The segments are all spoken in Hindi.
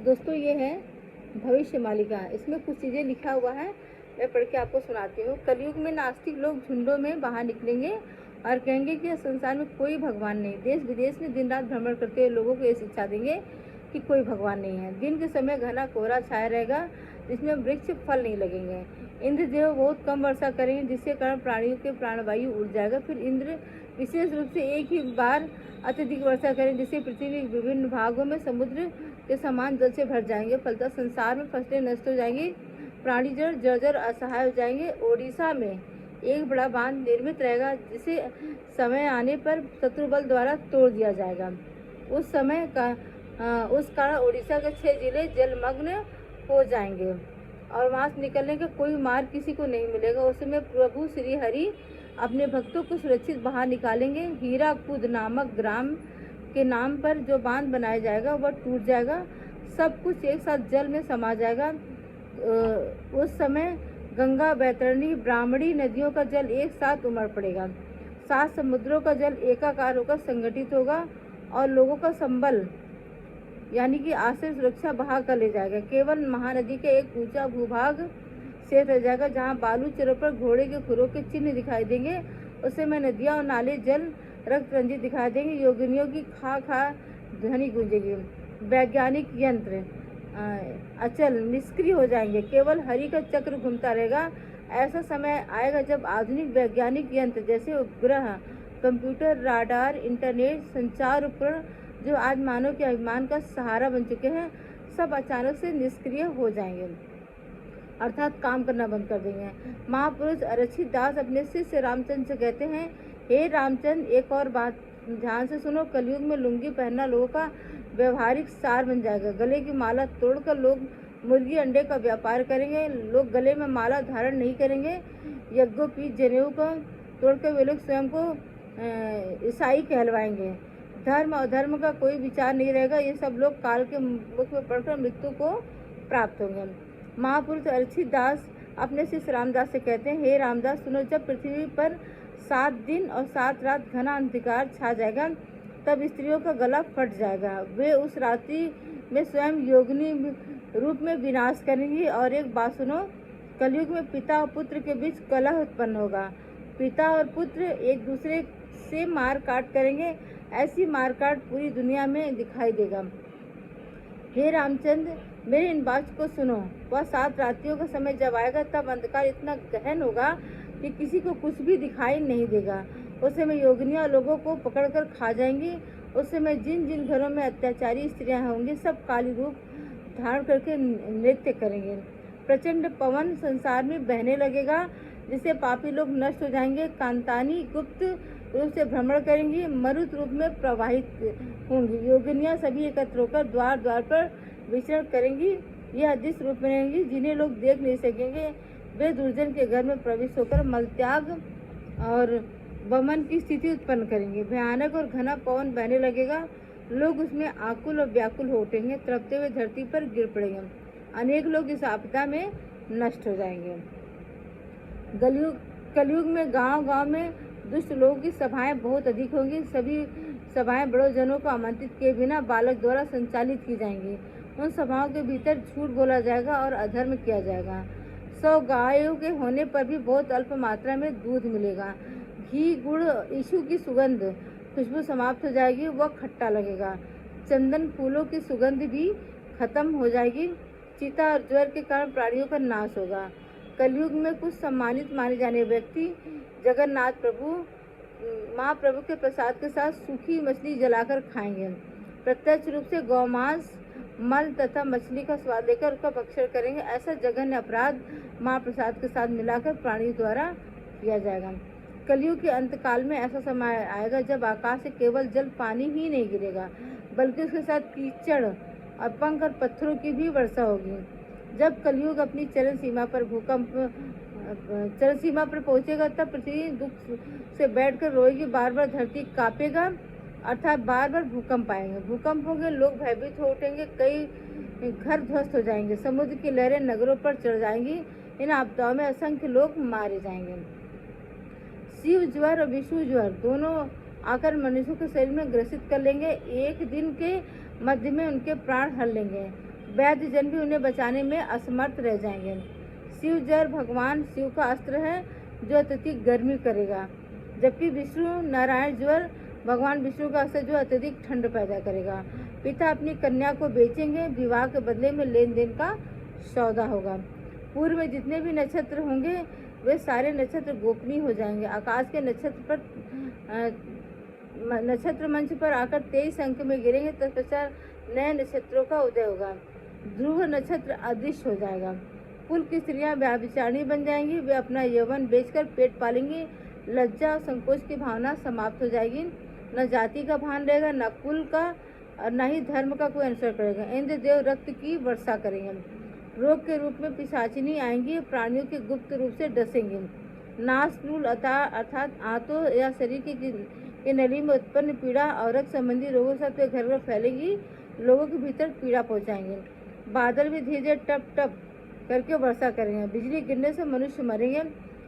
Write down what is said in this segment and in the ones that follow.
दोस्तों ये है भविष्य मालिका। इसमें कुछ चीज़ें लिखा हुआ है, मैं पढ़ के आपको सुनाती हूँ। कलयुग में नास्तिक लोग झुंडों में बाहर निकलेंगे और कहेंगे कि संसार में कोई भगवान नहीं। देश विदेश में दिन रात भ्रमण करते हुए लोगों को ये शिक्षा देंगे कि कोई भगवान नहीं है। दिन के समय घना कोहरा छाया रहेगा जिसमें वृक्ष फल नहीं लगेंगे। इंद्रदेव बहुत कम वर्षा करेंगे जिसके कारण प्राणियों के प्राणवायु उड़ जाएगा। फिर इंद्र विशेष रूप से एक ही बार अत्यधिक वर्षा करें जिससे पृथ्वी के विभिन्न भागों में समुद्र के समान जल से भर जाएंगे। फलतः संसार में फसलें नष्ट हो जाएंगी, प्राणी जड़ जर्जर असहाय हो जाएंगे। ओडिशा में एक बड़ा बांध निर्मित रहेगा जिसे समय आने पर शत्रु बल द्वारा तोड़ दिया जाएगा। उस कारण ओडिशा के 6 जिले जलमग्न हो जाएंगे और वहाँ से निकलने का कोई मार्ग किसी को नहीं मिलेगा। उस समय प्रभु श्री हरि अपने भक्तों को सुरक्षित बाहर निकालेंगे। हीराकुद नामक ग्राम के नाम पर जो बांध बनाया जाएगा वह टूट जाएगा, सब कुछ एक साथ जल में समा जाएगा। उस समय गंगा, बैतरणी, ब्राह्मणी नदियों का जल एक साथ उमड़ पड़ेगा। 7 समुद्रों का जल एकाकार होकर संगठित होगा और लोगों का संबल यानी कि आश्रय सुरक्षा बहा कर ले जाएगा। केवल महानदी के एक ऊंचा भूभाग शेष रह जाएगा जहाँ बालू चरों पर घोड़े के खुरों के चिन्ह दिखाई देंगे। उस समय नदियाँ और नाले जल रक्त रंजित दिखाई देंगे। योगिनियों की खा खा ध्वनि गूंजेगी। वैज्ञानिक यंत्र अचल निष्क्रिय हो जाएंगे, केवल हरि का चक्र घूमता रहेगा। ऐसा समय आएगा जब आधुनिक वैज्ञानिक यंत्र जैसे उपग्रह, कंप्यूटर, राडार, इंटरनेट, संचार उपकरण जो आज मानव के अभिमान का सहारा बन चुके हैं, सब अचानक से निष्क्रिय हो जाएंगे अर्थात काम करना बंद कर देंगे। महापुरुष अरक्षित दास अपने शिष्य रामचंद्र से कहते हैं, हे रामचंद्र, एक और बात ध्यान से सुनो। कलयुग में लुंगी पहनना लोगों का व्यवहारिक सार बन जाएगा। गले की माला तोड़कर लोग मुर्गी अंडे का व्यापार करेंगे। लोग गले में माला धारण नहीं करेंगे। यज्ञोपवीत जनेऊ को तोड़कर वे लोग स्वयं को ईसाई कहलवाएंगे। धर्म और धर्म का कोई विचार नहीं रहेगा। ये सब लोग काल के मुख में पड़कर मृत्यु को प्राप्त होंगे। महापुरुष अरक्षित दास अपने शिष्य रामदास से कहते हैं, हे रामदास सुनो, जब पृथ्वी पर 7 दिन और 7 रात घना अंधकार छा जाएगा तब स्त्रियों का गला फट जाएगा। वे उस रात्रि में स्वयं योगिनी रूप में विनाश करेंगी। और एक बात सुनो, कलयुग में पिता और पुत्र के बीच कलह उत्पन्न होगा। पिता और पुत्र एक दूसरे से मार काट करेंगे। ऐसी मारकाट पूरी दुनिया में दिखाई देगा। हे रामचंद्र, मेरे इन बात को सुनो। वह 7 रात्रियों का समय जब आएगा तब अंधकार इतना गहन होगा कि किसी को कुछ भी दिखाई नहीं देगा। उस समय योगिनियाँ लोगों को पकड़कर खा जाएंगी। उस समय जिन जिन घरों में अत्याचारी स्त्रियां होंगी सब काली रूप धारण करके नृत्य करेंगे। प्रचंड पवन संसार में बहने लगेगा जिससे पापी लोग नष्ट हो जाएंगे। कांतानी गुप्त रूप से भ्रमण करेंगी, मरुत रूप में प्रवाहित होंगी। योगिनियाँ सभी एकत्र होकर द्वार द्वार पर विचरण करेंगी। यह अदृश्य रूप में रहेंगी जिन्हें लोग देख नहीं सकेंगे। वे दुर्जन के घर में प्रवेश होकर मलत्याग और वमन की स्थिति उत्पन्न करेंगे। भयानक और घना पवन बहने लगेगा। लोग उसमें आकुल और व्याकुल हो उठेंगे, तड़पते हुए धरती पर गिर पड़ेंगे। अनेक लोग इस आपदा में नष्ट हो जाएंगे। कलयुग में गांव-गांव में दुष्ट लोगों की सभाएं बहुत अधिक होंगी। सभी सभाएं बड़ों जनों को आमंत्रित किए बिना बालक द्वारा संचालित की जाएंगी। उन सभाओं के भीतर झूठ बोला जाएगा और अधर्म किया जाएगा। 100 गायों के होने पर भी बहुत अल्प मात्रा में दूध मिलेगा। घी, गुड़, ईशु की सुगंध खुशबू समाप्त हो जाएगी, वह खट्टा लगेगा। चंदन फूलों की सुगंध भी खत्म हो जाएगी। चिता और ज्वर के कारण प्राणियों का नाश होगा। कलयुग में कुछ सम्मानित माने जाने व्यक्ति जगन्नाथ प्रभु महाप्रभु के प्रसाद के साथ सूखी मछली जलाकर खाएंगे। प्रत्यक्ष रूप से गौमांस, मल तथा मछली का स्वाद लेकर उसका भक्षण करेंगे। ऐसा जघन्य अपराध महाप्रसाद के साथ मिलाकर प्राणी द्वारा किया जाएगा। कलयुग के अंतकाल में ऐसा समय आएगा जब आकाश से केवल जल पानी ही नहीं गिरेगा बल्कि उसके साथ कीचड़ और पंख और पत्थरों की भी वर्षा होगी। जब कलयुग अपनी चरम सीमा पर पहुंचेगा तब पृथ्वी दुख से बैठकर रोएगी। बार बार धरती कांपेगा अर्थात बार बार भूकंप आएंगे। भूकंप होंगे, लोग भयभीत हो उठेंगे, कई घर ध्वस्त हो जाएंगे, समुद्र की लहरें नगरों पर चढ़ जाएंगी। इन आपदाओं में असंख्य लोग मारे जाएंगे। शिव ज्वर और विष्णु ज्वर दोनों आकर मनुष्यों के शरीर में ग्रसित कर लेंगे। एक दिन के मध्य में उनके प्राण हर लेंगे। वैद्य जन भी उन्हें बचाने में असमर्थ रह जाएंगे। शिव जल भगवान शिव का अस्त्र है जो अत्यधिक गर्मी करेगा, जबकि विष्णु नारायण ज्वर भगवान विष्णु का अस्त्र जो अत्यधिक ठंड पैदा करेगा। पिता अपनी कन्या को बेचेंगे, विवाह के बदले में लेन देन का सौदा होगा। पूर्व में जितने भी नक्षत्र होंगे वे सारे नक्षत्र गोपनीय हो जाएंगे। आकाश के नक्षत्र मंच पर आकर 23 अंक में गिरेंगे, तत्पश्चात नए नक्षत्रों का उदय होगा। ध्रुव नक्षत्र अदृश्य हो जाएगा। कुल की स्त्रियां व्यभिचारिणी बन जाएंगी, वे अपना यौवन बेचकर पेट पालेंगी। लज्जा और संकोच की भावना समाप्त हो जाएगी। न जाति का भान रहेगा, न कुल का, और न ही धर्म का कोई अनुसरण करेगा। इंद्र देव रक्त की वर्षा करेंगे। रोग के रूप में पिशाचिनी आएंगी, प्राणियों के गुप्त रूप से डसेंगे। नासनूल अर्थात आंतों या शरीर की नली में उत्पन्न पीड़ा और रक्त संबंधी रोगों से घर घर फैलेगी, लोगों के भीतर पीड़ा पहुंचाएंगे। बादल भी धीरे धीरे टप टप करके वर्षा करेंगे। बिजली गिरने से मनुष्य मरेंगे।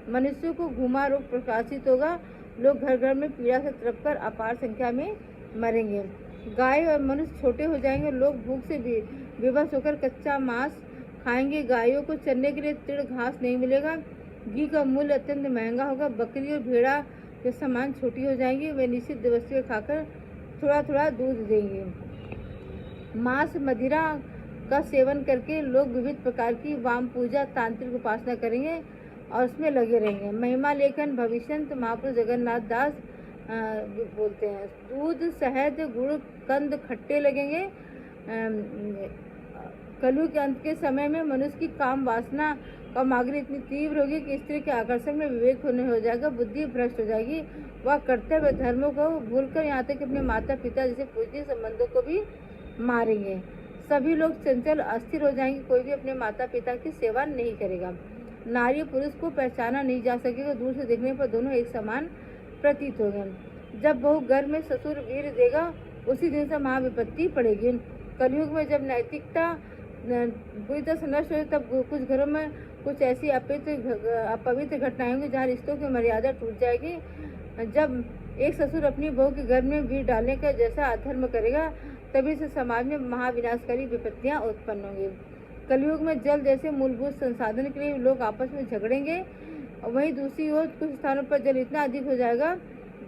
मनुष्य को घुमा रोग प्रकाशित होगा। लोग घर घर में पीड़ा से तड़प कर अपार संख्या में मरेंगे। गाय और मनुष्य छोटे हो जाएंगे। लोग भूख से विवश होकर कच्चा मांस खाएंगे। गायों को चरने के लिए तिड़ घास नहीं मिलेगा। घी का मूल्य अत्यंत महंगा होगा। बकरी और भेड़ा के समान छोटी हो जाएंगी। वे निश्चित वस्तुएं खाकर थोड़ा थोड़ा दूध देंगे। मांस मदिरा का सेवन करके लोग विविध प्रकार की वाम पूजा तांत्रिक उपासना करेंगे और उसमें लगे रहेंगे। महिमा लेखन भविष्यंत महापुरुष जगन्नाथ दास बोलते हैं, दूध शहद गुड़ कंद खट्टे लगेंगे। कलयुग के अंत के समय में मनुष्य की काम वासना का मांग इतनी तीव्र होगी कि स्त्री के आकर्षण में विवेक होने हो जाएगा, बुद्धि भ्रष्ट हो जाएगी। वह कर्तव्य धर्मों को भूलकर यहाँ तक अपने माता पिता जैसे पूजनीय संबंधों को भी मारेंगे। सभी लोग चंचल अस्थिर हो जाएंगे। कोई भी अपने माता पिता की सेवा नहीं करेगा। नारी पुरुष को पहचाना नहीं जा सकेगा। दूर से देखने पर दोनों एक समान प्रतीत होंगे। जब बहू गर्भ में ससुर वीर देगा, उसी दिन से महाविपत्ति पड़ेगी। कलयुग में जब नैतिकता पूरी तरह से नष्ट हो, तब कुछ घरों में कुछ ऐसी अपवित्र घटनाएं होंगी जहाँ रिश्तों की मर्यादा टूट जाएगी। जब एक ससुर अपनी बहू के घर में वीर डालने का जैसा अधर्म करेगा, तभी से समाज में महाविनाशकारी विपत्तियां उत्पन्न होंगी। कलयुग में जल जैसे मूलभूत संसाधन के लिए लोग आपस में झगड़ेंगे। वहीं दूसरी ओर कुछ स्थानों पर जल इतना अधिक हो जाएगा,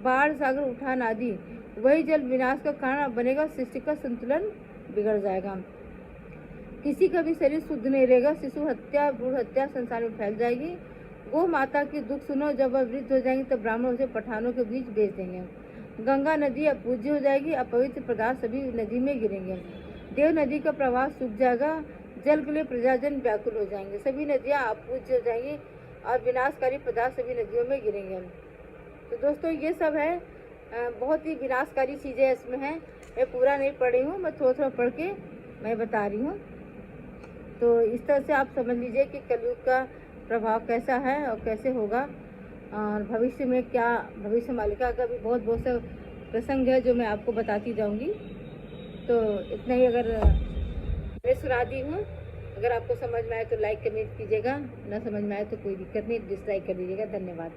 बाढ़ सागर उठान आदि, वही जल विनाश का कारण बनेगा। सृष्टि का संतुलन बिगड़ जाएगा। किसी का भी शरीर शुद्ध नहीं रहेगा। शिशु हत्या भ्रूण हत्या संसार में फैल जाएगी। गो माता की दुख सुनो, जब वह वृद्ध हो जाएंगी तब ब्राह्मणों उसे पठानों के बीच भेज देंगे। गंगा नदी अपूज्य हो जाएगी। अपवित्र पदार्थ सभी नदी में गिरेंगे। देव नदी का प्रवाह सूख जाएगा। जल के लिए प्रजाजन व्याकुल हो जाएंगे। सभी नदियां अपूज्य हो जाएंगी और विनाशकारी पदार्थ सभी नदियों में गिरेंगे। तो दोस्तों ये सब है, बहुत ही विनाशकारी चीज़ें इसमें हैं। मैं पूरा नहीं पढ़ी हूँ, मैं थोड़ा थोड़ा पढ़ के मैं बता रही हूँ। तो इस तरह से आप समझ लीजिए कि कलयुग का प्रभाव कैसा है और कैसे होगा, और भविष्य में क्या, भविष्य मालिका का भी बहुत से प्रसंग है जो मैं आपको बताती जाऊंगी। तो इतना ही अगर मैं सुना दी हूँ। अगर आपको समझ में आए तो लाइक कमेंट कीजिएगा, ना समझ में आए तो कोई दिक्कत नहीं, डिसलाइक कर दीजिएगा। धन्यवाद।